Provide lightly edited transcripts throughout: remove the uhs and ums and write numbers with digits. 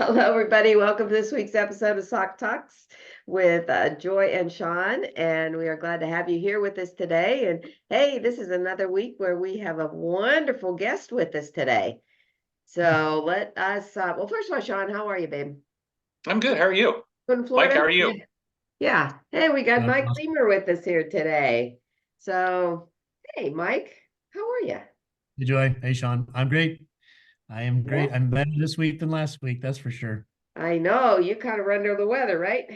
Hello, everybody. Welcome to this week's episode of Sock Talks with Joy and Sean. And we are glad to have you here with us today. And hey, this is another week where we have a wonderful guest with us today. So let us, well, first of all, Sean, how are you, babe? I'm good. How are you? In Mike, Florida? how are you? Yeah. Hey, we got Mike Awesome. Limmer with us here today. So, hey, Mike, how are you? Hey, Joy. Hey, Sean. I'm great. I am Yeah. great. I'm better this week than last week. That's for sure. I know you kind of run under the weather, right?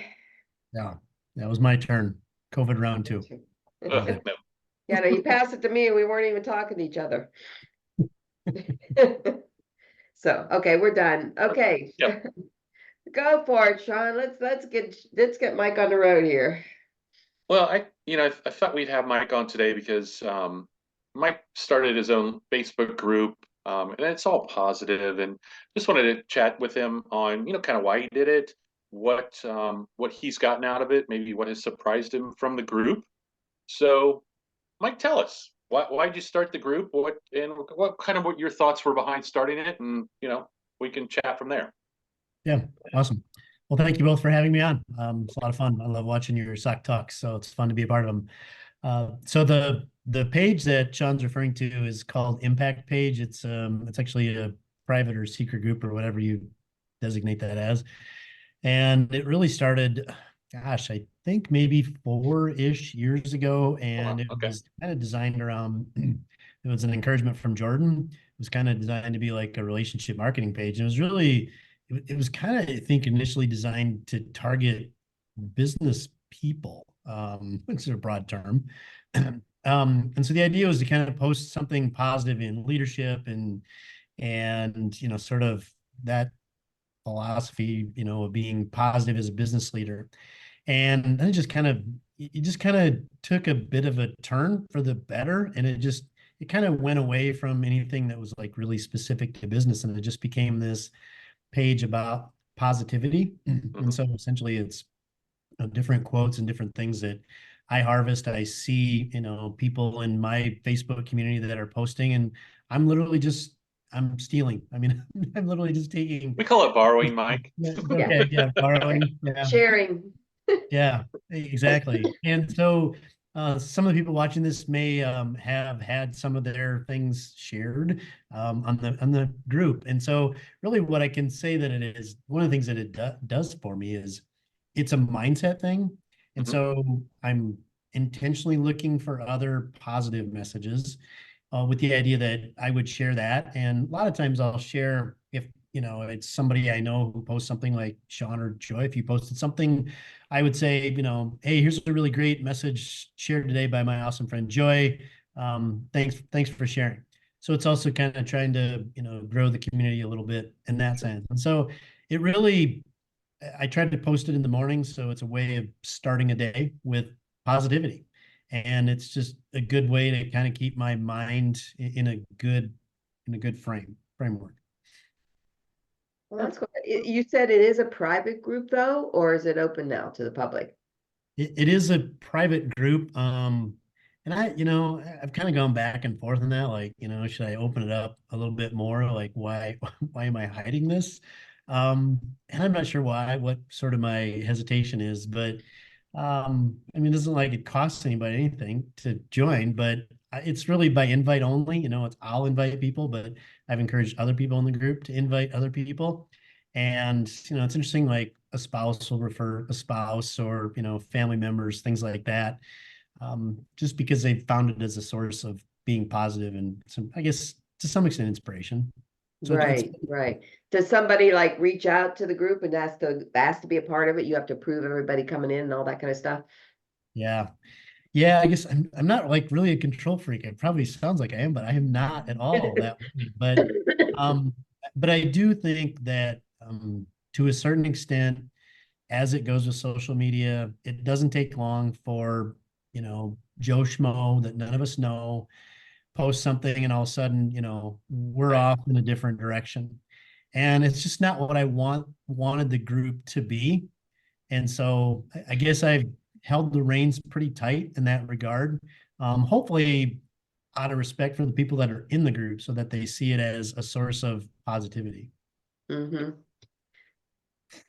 Yeah. That was my turn. COVID round two. Love it. No. Yeah, no, you passed it to me and we weren't even talking to each other. So, okay, we're done. Okay. Yep. Go for it, Sean. Let's get Mike on the road here. Well, I thought we'd have Mike on today because Mike started his own Facebook group, and it's all positive, and just wanted to chat with him on, kind of why he did it, what he's gotten out of it, maybe what has surprised him from the group. So, Mike, tell us why'd you start the group? What your thoughts were behind starting it, and we can chat from there. Yeah. Awesome. Well, thank you both for having me on. It's a lot of fun. I love watching your sock talks, so it's fun to be a part of them. So the page that Sean's referring to is called Impact Page. It's actually a private or secret group or whatever you designate that as. And it really started, gosh, I think maybe 4-ish years ago. Oh, wow. And it Okay. was kind of designed around, it was an encouragement from Jordan. It was kind of designed to be like a relationship marketing page. And it was really, it was kind of, I think, initially designed to target business people, which is a broad term. And so the idea was to kind of post something positive in leadership and sort of that philosophy, of being positive as a business leader. And then it just kind of took a bit of a turn for the better. And it kind of went away from anything that was like really specific to business. And it just became this page about positivity. Mhm. And so essentially it's different quotes and different things that I harvest. I see, people in my Facebook community that are posting, and I'm literally just I'm stealing. I mean, I'm literally just taking. We call it borrowing, Mike. Yeah, Yeah, okay, yeah, borrowing. Yeah, sharing. yeah, exactly. And so some of the people watching this may have had some of their things shared on the group. And so really what I can say that it is, one of the things that it does for me is it's a mindset thing. And Mhm. so I'm intentionally looking for other positive messages with the idea that I would share that. And a lot of times I'll share if it's somebody I know who posts something like Sean or Joy. If you posted something, I would say, hey, here's a really great message shared today by my awesome friend Joy. Thanks for sharing. So it's also kind of trying to, grow the community a little bit in that sense. And so it really, I tried to post it in the morning, so it's a way of starting a day with positivity. And it's just a good way to kind of keep my mind in a good framework. Well, that's cool. You said it is a private group though, or is it open now to the public? It is a private group. And I've kind of gone back and forth on that. Like, should I open it up a little bit more? Like, why, why am I hiding this? And I'm not sure why, what sort of my hesitation is, but I mean, it doesn't like it costs anybody anything to join, but it's really by invite only. I'll invite people, but I've encouraged other people in the group to invite other people. And, it's interesting, like a spouse will refer a spouse or, family members, things like that, just because they found it as a source of being positive and some, I guess, to some extent, inspiration. So it's Right, right. Does somebody like reach out to the group and ask to be a part of it? You have to approve everybody coming in and all that kind of stuff. yeah. Yeah, I guess I'm not like really a control freak. It probably sounds like I am, but I am not at all that way. Um, but I do think that to a certain extent, as it goes with social media, it doesn't take long for, Joe Schmo that none of us know post something and all of a sudden, we're Right. off in a different direction. And it's just not what I wanted the group to be. And so I guess I've held the reins pretty tight in that regard. Hopefully out of respect for the people that are in the group so that they see it as a source of positivity. Hmm.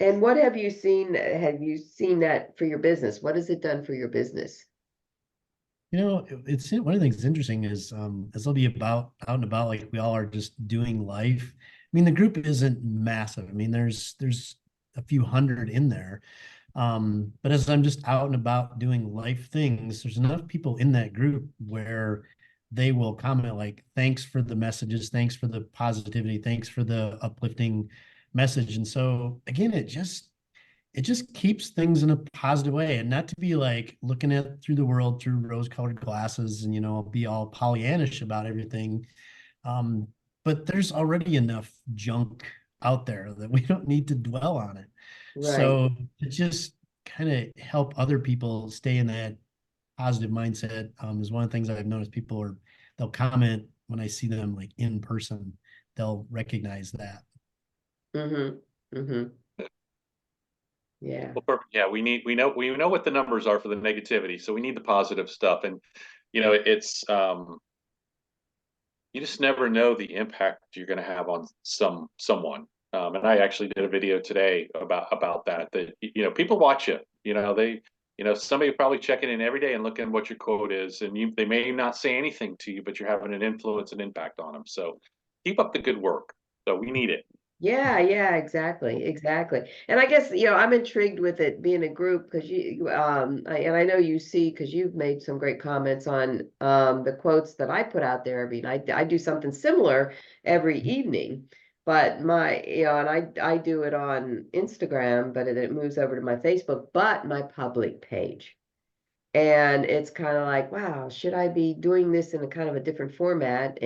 And what have you seen? Have you seen that for your business? What has it done for your business? It's one of the things that's interesting is as they'll be about out and about, like we all are just doing life. I mean, the group isn't massive. I mean, there's a few hundred in there. But as I'm just out and about doing life things, there's enough people in that group where they will comment like, thanks for the messages, thanks for the positivity, thanks for the uplifting message. And so again, it just keeps things in a positive way, and not to be like looking at through the world through rose-colored glasses and be all Pollyannish about everything. Um, but there's already enough junk out there that we don't need to dwell on it. Right. So to just kind of help other people stay in that positive mindset is one of the things I've noticed. They'll comment when I see them like in person, they'll recognize that. Mm-hmm. Mm-hmm. Yeah. Well, perfect. Yeah, we know what the numbers are for the negativity, so we need the positive stuff. And it's you just never know the impact you're going to have on someone. And I actually did a video today about that. That people watch you. Somebody probably checking in every day and looking what your quote is, and they may not say anything to you, but you're having an influence and impact on them. So keep up the good work. So we need it. Yeah, yeah, exactly, exactly. And I guess, I'm intrigued with it being a group because and I know you see because you've made some great comments on the quotes that I put out there. I mean, I do something similar every evening, but and I do it on Instagram, but it moves over to my Facebook, but my public page. And it's kind of like, wow, should I be doing this in a kind of a different format?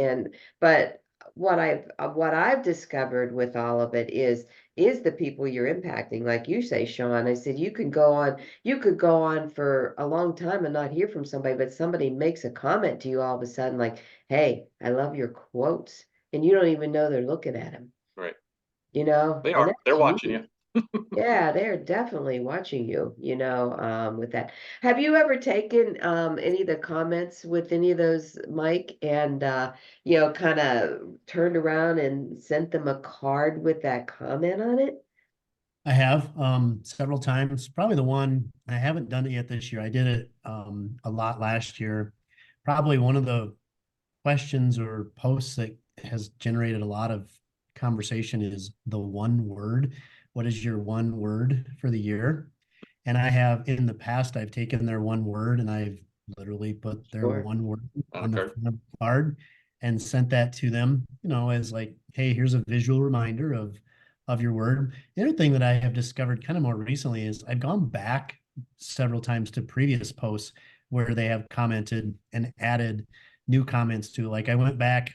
But what I've discovered with all of it is the people you're impacting. Like you say, Sean, I said you could go on for a long time and not hear from somebody, but somebody makes a comment to you all of a sudden, like, hey, I love your quotes. And you don't even know they're looking at them, Right? They and are. that's They're watching huge. you. Yeah, they're definitely watching you, with that. Have you ever taken any of the comments with any of those, Mike, and kind of turned around and sent them a card with that comment on it? I have several times. Probably the one I haven't done it yet this year. I did it a lot last year. Probably one of the questions or posts that has generated a lot of conversation is the one word. What is your one word for the year? And I have in the past, I've taken their one word and I've literally put their Sure. one word On a on the card. front of the card and sent that to them, as like, hey, here's a visual reminder of your word. The other thing that I have discovered kind of more recently is I've gone back several times to previous posts where they have commented and added new comments to. Like I went back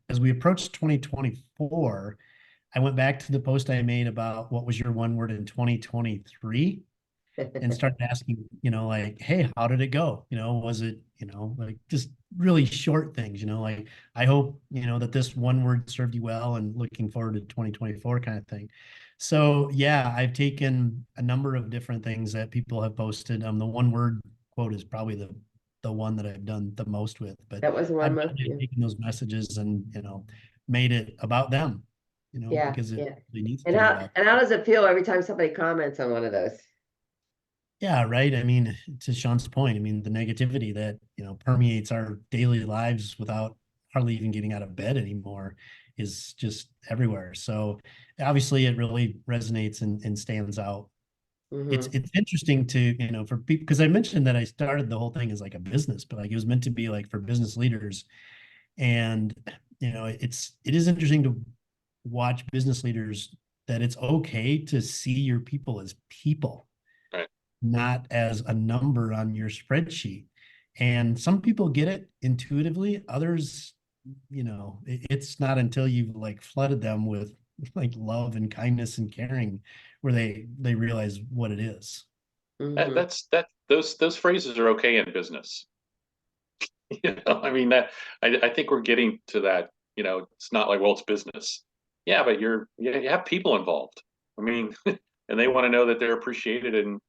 as we approached 2024, I went back to the post I made about what was your one word in 2023 and started asking, like, hey, how did it go? Was it, like just really short things, like, I hope, that this one word served you well and looking forward to 2024 kind of thing. So yeah, I've taken a number of different things that people have posted. The one word quote is probably the one that I've done the most with, but That was the one I've most, really yeah. taken those messages and, made it about them, Yeah, because it yeah. really needs And to be how about and how does it feel every time somebody comments on one of those? Yeah, right. I mean, to Sean's point, I mean, the negativity that, permeates our daily lives without hardly even getting out of bed anymore is just everywhere. So obviously it really resonates and stands out. It's Mm-hmm. it's interesting to, for people, because I mentioned that I started the whole thing as like a business, but like it was meant to be like for business leaders. And, it is interesting to watch business leaders that it's okay to see your people as people, Right. not as a number on your spreadsheet. And some people get it intuitively. Others, it's not until you've like flooded them with like love and kindness and caring where they realize what it is. That Mm-hmm. that's that those phrases are okay in business. I mean that I think we're getting to that. It's not like, well, it's business. Yeah, but you have people involved. I mean, and they want to know that they're appreciated and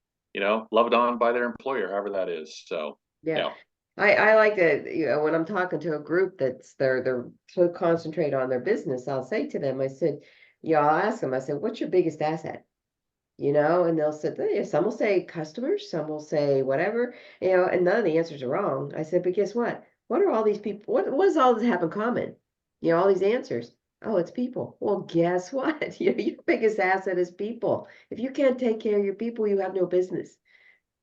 loved on by their employer, however that is. So Yeah. yeah, I like to, when I'm talking to a group they're so concentrated on their business, I'll say to them, I said, I'll ask them, I said, what's your biggest asset? And they'll say, some will say customers, some will say whatever, and none of the answers are wrong. I said, but guess what? What are all these people, what does all this have in common? All these answers. Oh, it's people. Well, guess what? Your biggest asset is people. If you can't take care of your people, you have no business.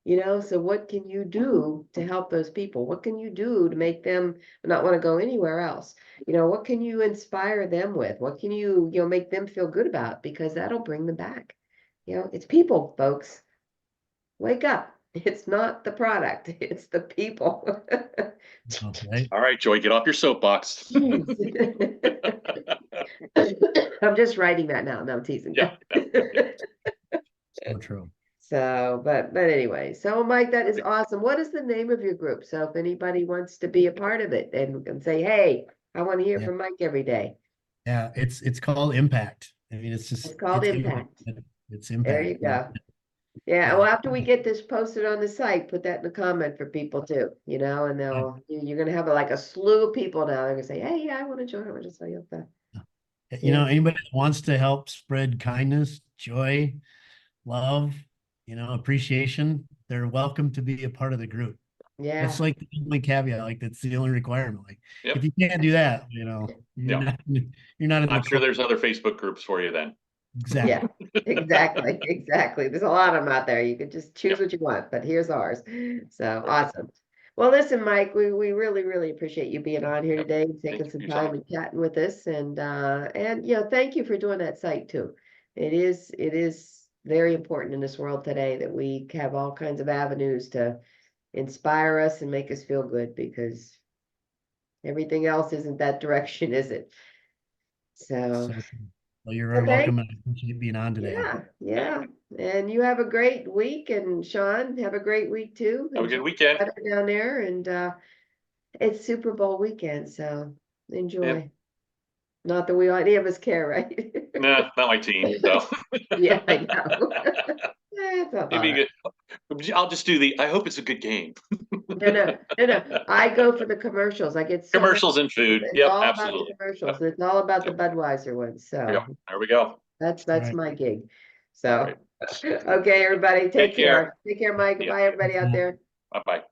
So what can you do to help those people? What can you do to make them not want to go anywhere else? What can you inspire them with? What can you make them feel good about? Because that'll bring them back. It's people, folks. Wake up. It's not the product, it's the people. Right? All right, Joy, get off your soapbox. I'm just writing that now. No, I'm teasing. Yeah, no, So true. So, but anyway, so Mike, that is awesome. What is the name of your group? So if anybody wants to be a part of it and say, hey, I want to hear Yeah. from Mike every day. Yeah, it's called Impact. I mean, it's just It's called Impact. It's There Impact. you go. Yeah, well, after we get this posted on the site, put that in the comment for people too, and you're gonna have like a slew of people now. They're gonna say, hey, yeah, I want to join. I want to tell you that. Anybody that wants to help spread kindness, joy, love, appreciation, they're welcome to be a part of the group. Yeah. That's like the only caveat, like that's the only requirement. Like Yep. if you can't do that, you're Yeah. not you're not in I'm the sure club. there's other Facebook groups for you then. Exactly. Yeah, exactly. There's a lot of them out there. You could just choose what you want, but here's ours. So awesome. Well, listen, Mike, we really, really appreciate you being on here Yep. today and Thank taking you some for your time time. and chatting with us. And thank you for doing that site too. It is very important in this world today that we have all kinds of avenues to inspire us and make us feel good, because everything else isn't that direction, is it? So Well, you're so very thank welcome, and I appreciate being on today. Yeah. And you have a great week, and Sean, have a great week too. Have a good Enjoy weekend. the weather down there, and it's Super Bowl weekend, so enjoy. Not that we any of us care, right? Nah, not my team. So Yeah, I know. That's not maybe bad. I'll just do I hope it's a good game. No. I go for the commercials. I get so many. Commercials and food. It's Yep, all about the absolutely. commercials. And it's all about the Yep. Budweiser ones. Yep. So There we go. that's Right. my gig. All So right. okay, everybody, take Take care. care. Take care, Mike. Yeah. Bye, everybody out there. Bye-bye.